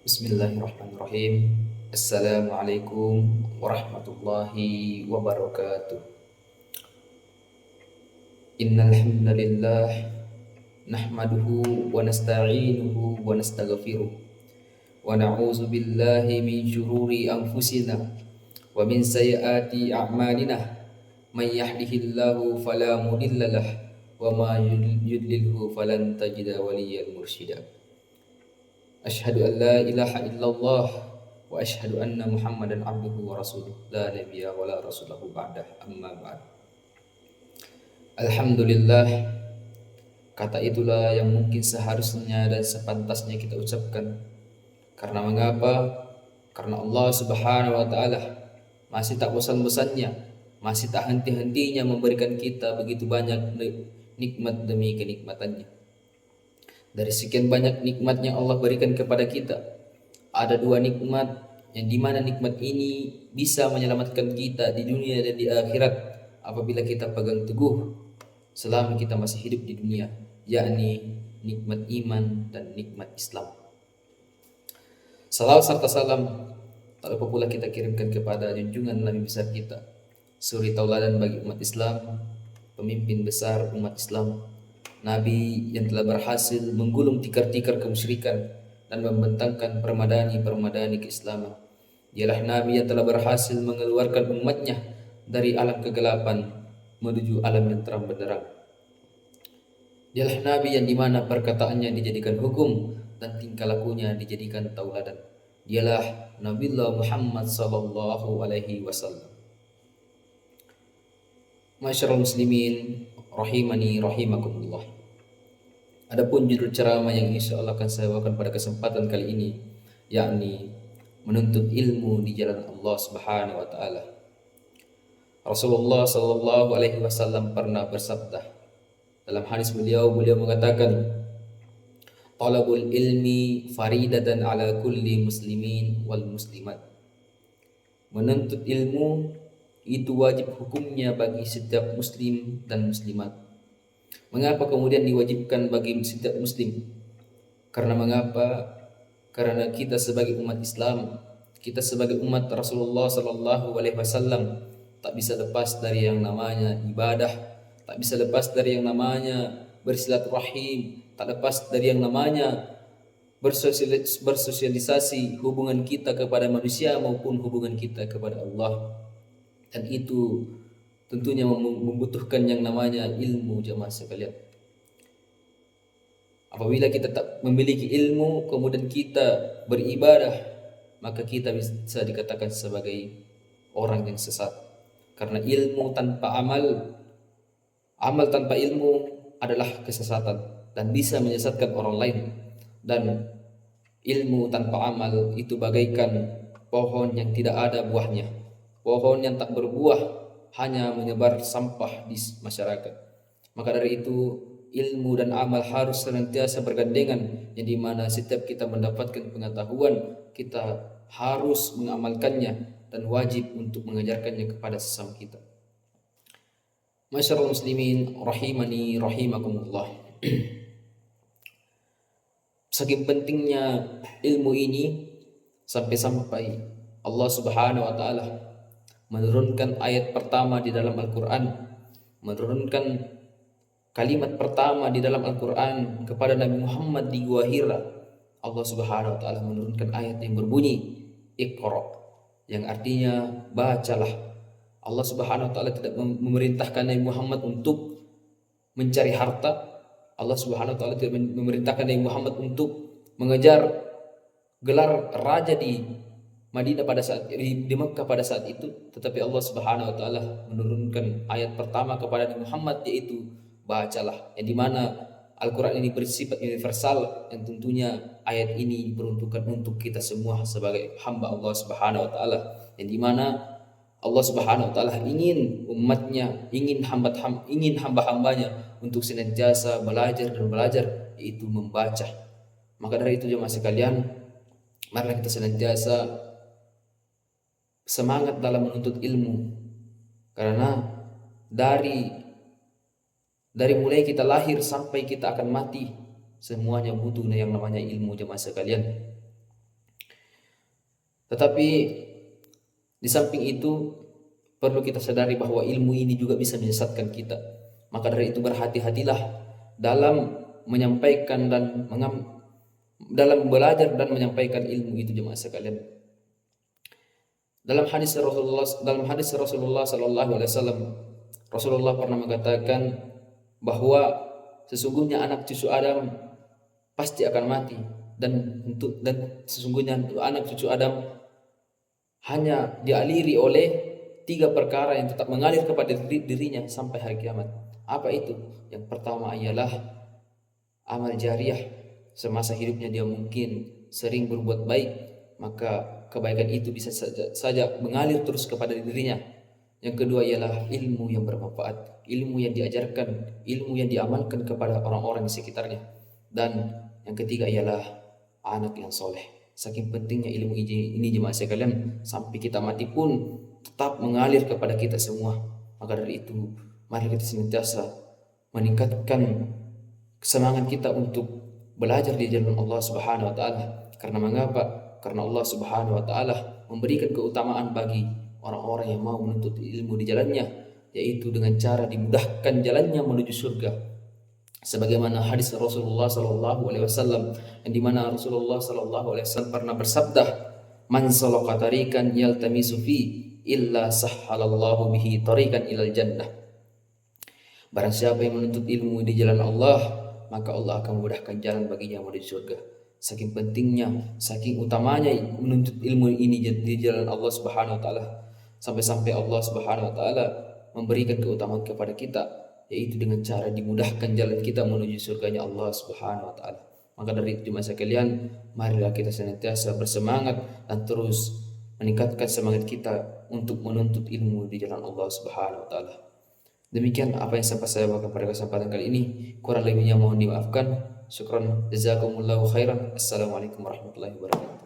Bismillahirrahmanirrahim. Assalamualaikum warahmatullahi wabarakatuh. Innal hamdalillah nahmaduhu wa nasta'inuhu wa nastaghfiruh wa na'udzu billahi min shururi anfusina wa min sayyiati a'malina. May yahdihillahu fala mudhillalah wa ma yudlilhu falan tajida waliyyan mursyida. Asyhadu an la ilaha illallah wa asyhadu anna Muhammadan abduhu wa rasuluh la nabiyya wa la rasulahu ba'dah amma ba'd. Alhamdulillah, kata itulah yang mungkin seharusnya dan sepantasnya kita ucapkan. Karena mengapa? Karena Allah Subhanahu wa taala masih tak bosan-bosannya, masih tak henti-hentinya memberikan kita begitu banyak nikmat demi kenikmatannya. Dari sekian banyak nikmat yang Allah berikan kepada kita, ada dua nikmat yang dimana nikmat ini bisa menyelamatkan kita di dunia dan di akhirat apabila kita pegang teguh selama kita masih hidup di dunia, yakni nikmat iman dan nikmat Islam. Salawat serta salam tak lupa pula kita kirimkan kepada junjungan Nabi besar kita, suri tauladan bagi umat Islam, pemimpin besar umat Islam, Nabi yang telah berhasil menggulung tikar-tikar kemusyrikan dan membentangkan permadani-permadani keislaman. Dialah Nabi yang telah berhasil mengeluarkan umatnya dari alam kegelapan menuju alam yang terang benderang. Dialah Nabi yang dimana perkataannya dijadikan hukum dan tingkah lakunya dijadikan tauladan. Dialah Nabiullah Muhammad sallallahu alaihi wasallam. Masyarul muslimin rahimani rahimakumullah. Adapun judul ceramah yang insya Allah akan saya bawakan pada kesempatan kali ini, yakni menuntut ilmu di jalan Allah Subhanahu wa taala. Rasulullah sallallahu alaihi wasallam pernah bersabda dalam hadis beliau mengatakan, "Talabul ilmi faridatan ala kulli muslimin wal muslimat." Menuntut ilmu itu wajib hukumnya bagi setiap muslim dan muslimat. Mengapa kemudian diwajibkan bagi setiap muslim? Karena mengapa? Karena kita sebagai umat Islam, kita sebagai umat Rasulullah sallallahu alaihi wasallam tak bisa lepas dari yang namanya ibadah, tak bisa lepas dari yang namanya bersilaturahim, tak lepas dari yang namanya bersosialisasi hubungan kita kepada manusia maupun hubungan kita kepada Allah. Dan itu tentunya membutuhkan yang namanya ilmu, jemaah sekalian. Apabila kita tak memiliki ilmu kemudian kita beribadah, maka kita bisa dikatakan sebagai orang yang sesat. Karena ilmu tanpa amal tanpa ilmu adalah kesesatan dan bisa menyesatkan orang lain. Dan ilmu tanpa amal itu bagaikan pohon yang tidak ada buahnya, pohon yang tak berbuah, hanya menyebar sampah di masyarakat. Maka dari itu ilmu dan amal harus senantiasa bergandengan, yang dimana setiap kita mendapatkan pengetahuan kita harus mengamalkannya dan wajib untuk mengajarkannya kepada sesama kita. Masyarul muslimin rahimani rahimakumullah. Saking pentingnya ilmu ini sampai-sampai Allah Subhanahu wa taala menurunkan ayat pertama di dalam Al-Quran, menurunkan kalimat pertama di dalam Al-Quran kepada Nabi Muhammad di Gua Hira. Allah Subhanahu wa taala menurunkan ayat yang berbunyi Iqra, yang artinya bacalah. Allah Subhanahu wa taala tidak memerintahkan Nabi Muhammad untuk mencari harta. Allah Subhanahu wa taala tidak memerintahkan Nabi Muhammad untuk mengejar gelar raja di Madinah pada saat di Mekah pada saat itu, tetapi Allah Subhanahu wa taala menurunkan ayat pertama kepada Nabi Muhammad, yaitu bacalah, yang dimana Al-Quran ini bersifat universal, yang tentunya ayat ini diperuntukkan untuk kita semua sebagai hamba Allah Subhanahu wa taala, yang dimana Allah Subhanahu wa taala ingin umatnya, ingin hamba-hambanya untuk senantiasa belajar dan belajar, yaitu membaca. Maka dari itu jemaah sekalian, marilah kita senantiasa semangat dalam menuntut ilmu, karena dari mulai kita lahir sampai kita akan mati semuanya butuh yang namanya ilmu, jemaah sekalian. Tetapi di samping itu perlu kita sadari bahwa ilmu ini juga bisa menyesatkan kita. Maka dari itu berhati-hatilah dalam menyampaikan dan dalam belajar dan menyampaikan ilmu itu, jemaah sekalian. Dalam hadis Rasulullah sallallahu alaihi wasallam, Rasulullah pernah mengatakan bahwa sesungguhnya anak cucu Adam pasti akan mati, dan sesungguhnya anak cucu Adam hanya dialiri oleh 3 perkara yang tetap mengalir kepada dirinya sampai hari kiamat. Apa itu? Yang pertama ialah amal jariah. Semasa hidupnya dia mungkin sering berbuat baik, maka kebaikan itu bisa saja mengalir terus kepada dirinya. Yang kedua ialah ilmu yang bermanfaat, ilmu yang diajarkan, ilmu yang diamalkan kepada orang-orang di sekitarnya. Dan yang ketiga ialah anak yang soleh. Saking pentingnya ilmu ini jemaah sekalian, sampai kita mati pun tetap mengalir kepada kita semua. Maka dari itu, mari kita senantiasa meningkatkan semangat kita untuk belajar di jalan Allah Subhanahu wa taala. Karena mengapa? Karena Allah Subhanahu wa taala memberikan keutamaan bagi orang-orang yang mau menuntut ilmu di jalannya, yaitu dengan cara dimudahkan jalannya menuju surga. Sebagaimana hadis Rasulullah sallallahu alaihi wasallam, yang dimana Rasulullah sallallahu alaihi wasallam pernah bersabda, "Man salaka tariqan yaltamisu fi illa sahhalallahu bihi tariqan ilal jannah." Barang siapa yang menuntut ilmu di jalan Allah, maka Allah akan memudahkan jalan baginya menuju surga. Saking pentingnya, saking utamanya menuntut ilmu ini di jalan Allah Subhanahu wa taala, sampai-sampai Allah Subhanahu wa taala memberikan keutamaan kepada kita, yaitu dengan cara dimudahkan jalan kita menuju surganya Allah Subhanahu wa taala. Maka dari itu jemaah sekalian, marilah kita senantiasa bersemangat dan terus meningkatkan semangat kita untuk menuntut ilmu di jalan Allah Subhanahu wa taala. Demikian apa yang sempat saya bawakan pada kesempatan kali ini. Kurang lebihnya mohon dimaafkan. Syukran, jazakumullahu khairan. Assalamualaikum warahmatullahi wabarakatuh.